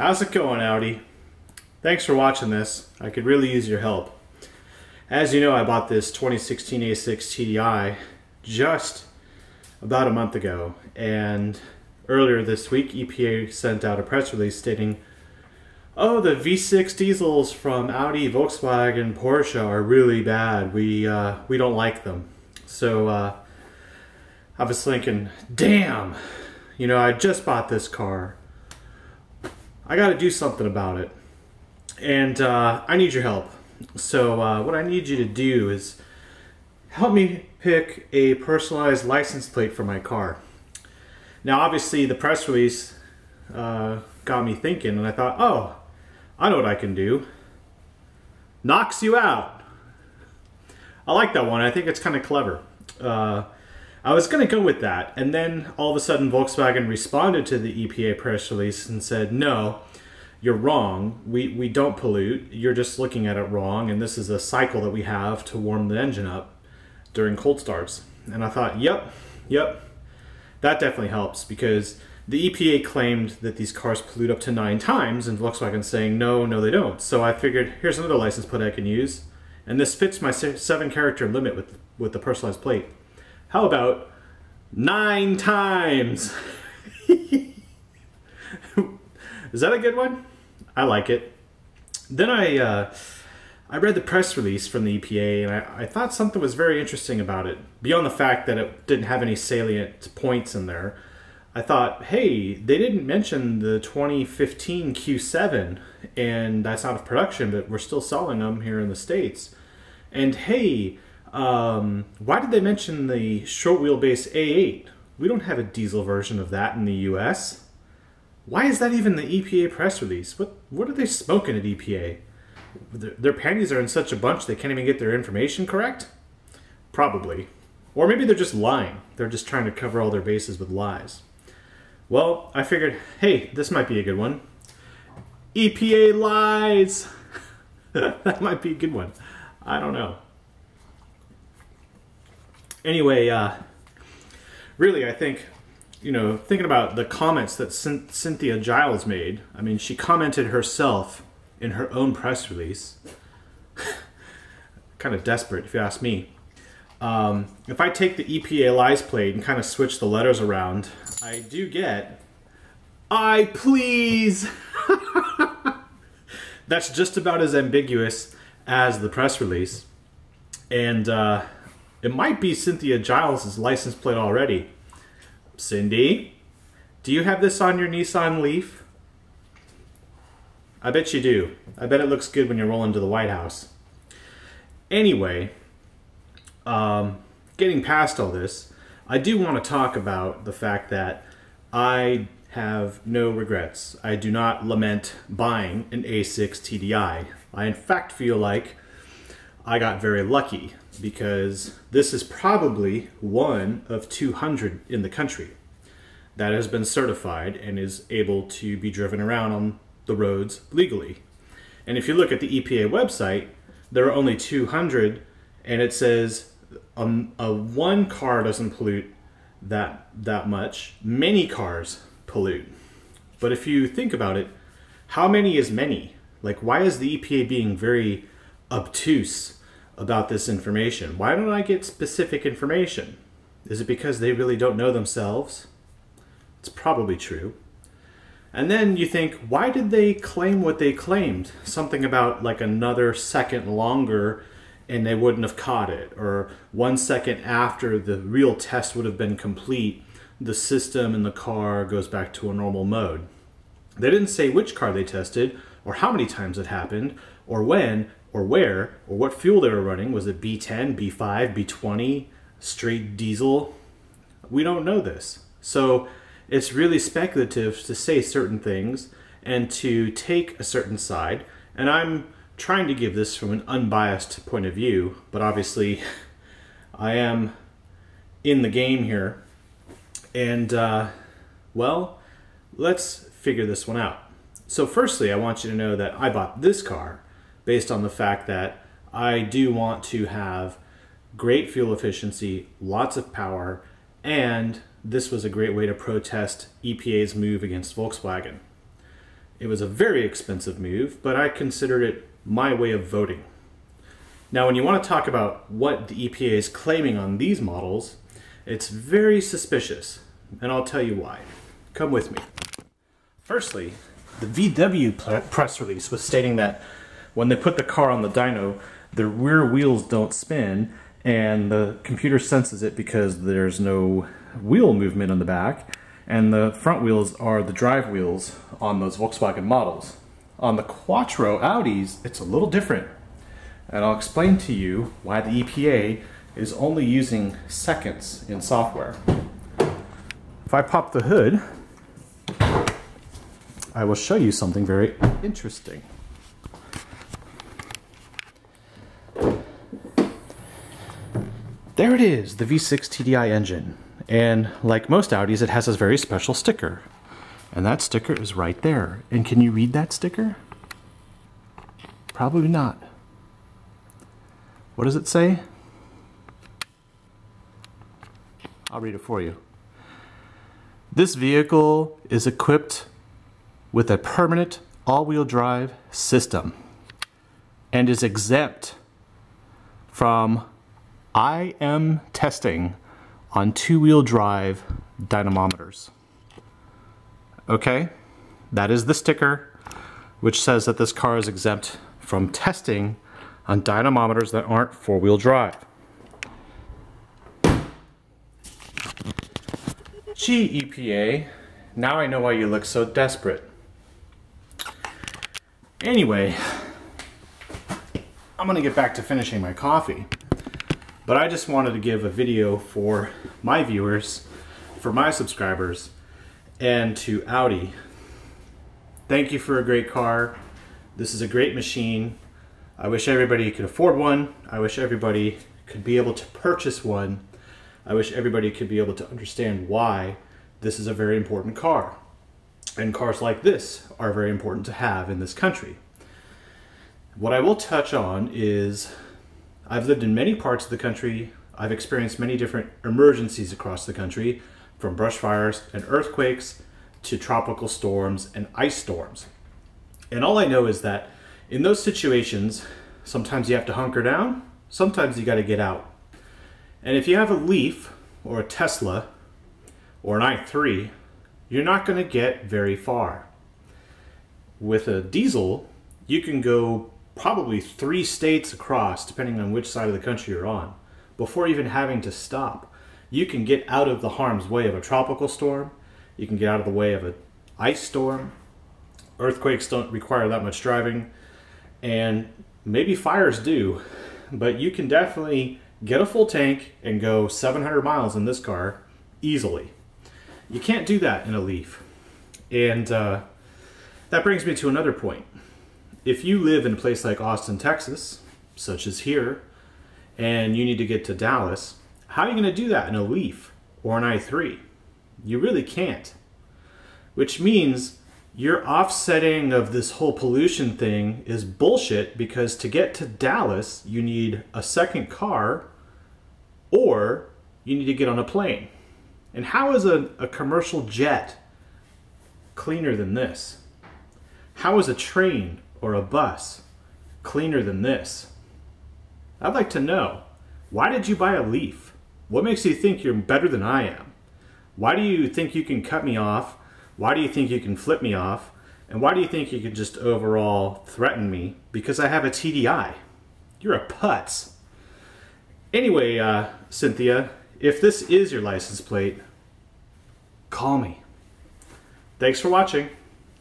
How's it going, Audi? Thanks for watching this. I could really use your help. As you know, I bought this 2016 A6 TDI just about a month ago, and earlier this week EPA sent out a press release stating, oh, the V6 diesels from Audi, Volkswagen, Porsche are really bad. We don't like them. So I was thinking, damn, you know, I just bought this car. I got to do something about it, and I need your help. So what I need you to do is help me pick a personalized license plate for my car. Now, obviously, the press release got me thinking, and I thought, oh, I know what I can do. Knocks you out. I like that one. I think it's kind of clever. I was going to go with that, and then all of a sudden Volkswagen responded to the EPA press release and said, no, you're wrong. We don't pollute. You're just looking at it wrong, and this is a cycle that we have to warm the engine up during cold starts. And I thought, yep, that definitely helps, because the EPA claimed that these cars pollute up to 9 times, and Volkswagen's saying, no, they don't. So I figured, here's another license plate I can use, and this fits my 7-character limit with the personalized plate. How about 9 times? Is that a good one? I like it. Then I read the press release from the EPA, and I thought something was very interesting about it. Beyond the fact that it didn't have any salient points in there, I thought, hey, they didn't mention the 2015 Q7, and that's out of production, but we're still selling them here in the States. And hey, why did they mention the short wheelbase A8? We don't have a diesel version of that in the US. Why is that even the EPA press release? What are they smoking at EPA? Their panties are in such a bunch they can't even get their information correct? Probably. Or maybe they're just lying. They're just trying to cover all their bases with lies. Well, I figured, hey, this might be a good one. EPA lies! That might be a good one. I don't know. Anyway, really, I think, you know, thinking about the comments that Cynthia Giles made, I mean, she commented herself in her own press release. Kind of desperate, if you ask me. If I take the EPA lies plate and kind of switch the letters around, I do get, I please. That's just about as ambiguous as the press release. And it might be Cynthia Giles' license plate already. Cindy, do you have this on your Nissan Leaf? I bet you do. I bet it looks good when you roll into the White House. Anyway, getting past all this, I do want to talk about the fact that I have no regrets. I do not lament buying an A6 TDI. I in fact feel like I got very lucky, because this is probably one of 200 in the country that has been certified and is able to be driven around on the roads legally. And if you look at the EPA website, there are only 200, and it says one car doesn't pollute that much. Many cars pollute. But if you think about it, how many is many? Like, why is the EPA being very obtuse about this information? Why don't I get specific information? Is it because they really don't know themselves? It's probably true. And then you think, why did they claim what they claimed? Something about like another second longer and they wouldn't have caught it, or 1 second after the real test would have been complete, the system in the car goes back to a normal mode. They didn't say which car they tested, or how many times it happened, or when, or where, or what fuel they were running. Was it B10, B5, B20, straight diesel? We don't know this. So it's really speculative to say certain things and to take a certain side. And I'm trying to give this from an unbiased point of view, but obviously I am in the game here. And, well, let's figure this one out. So firstly, I want you to know that I bought this car based on the fact that I do want to have great fuel efficiency, lots of power, and this was a great way to protest EPA's move against Volkswagen. It was a very expensive move, but I considered it my way of voting. Now, when you want to talk about what the EPA is claiming on these models, it's very suspicious, and I'll tell you why. Come with me. Firstly, the VW press release was stating that when they put the car on the dyno, the rear wheels don't spin, and the computer senses it because there's no wheel movement on the back, and the front wheels are the drive wheels on those Volkswagen models. On the Quattro Audis, it's a little different, and I'll explain to you why the EPA is only using seconds in software. If I pop the hood, I will show you something very interesting. There it is, the V6 TDI engine. And like most Audis, it has a very special sticker. And that sticker is right there. And can you read that sticker? Probably not. What does it say? I'll read it for you. This vehicle is equipped with a permanent all-wheel drive system and is exempt from IM testing on two-wheel drive dynamometers. Okay, that is the sticker which says that this car is exempt from testing on dynamometers that aren't four-wheel drive. Gee, EPA, now I know why you look so desperate. Anyway, I'm gonna get back to finishing my coffee, but I just wanted to give a video for my viewers, for my subscribers, and to Audi. Thank you for a great car. This is a great machine. I wish everybody could afford one. I wish everybody could be able to purchase one. I wish everybody could be able to understand why this is a very important car. And cars like this are very important to have in this country. What I will touch on is I've lived in many parts of the country. I've experienced many different emergencies across the country, from brush fires and earthquakes to tropical storms and ice storms. And all I know is that in those situations, sometimes you have to hunker down, sometimes you got to get out. And if you have a Leaf or a Tesla or an i3, you're not going to get very far. With a diesel, you can go probably 3 states across, depending on which side of the country you're on, before even having to stop. You can get out of the harm's way of a tropical storm. You can get out of the way of an ice storm. Earthquakes don't require that much driving, and maybe fires do, but you can definitely get a full tank and go 700 miles in this car easily. You can't do that in a Leaf. And that brings me to another point. If you live in a place like Austin, Texas, such as here, and you need to get to Dallas, how are you going to do that in a Leaf or an i3? You really can't. Which means your offsetting of this whole pollution thing is bullshit, because to get to Dallas, you need a second car or you need to get on a plane. And how is a commercial jet cleaner than this? How is a train or a bus cleaner than this? I'd like to know. Why did you buy a Leaf? What makes you think you're better than I am? Why do you think you can cut me off? Why do you think you can flip me off? And why do you think you can just overall threaten me? Because I have a TDI. You're a putz. Anyway, Cynthia, if this is your license plate, call me. Thanks for watching.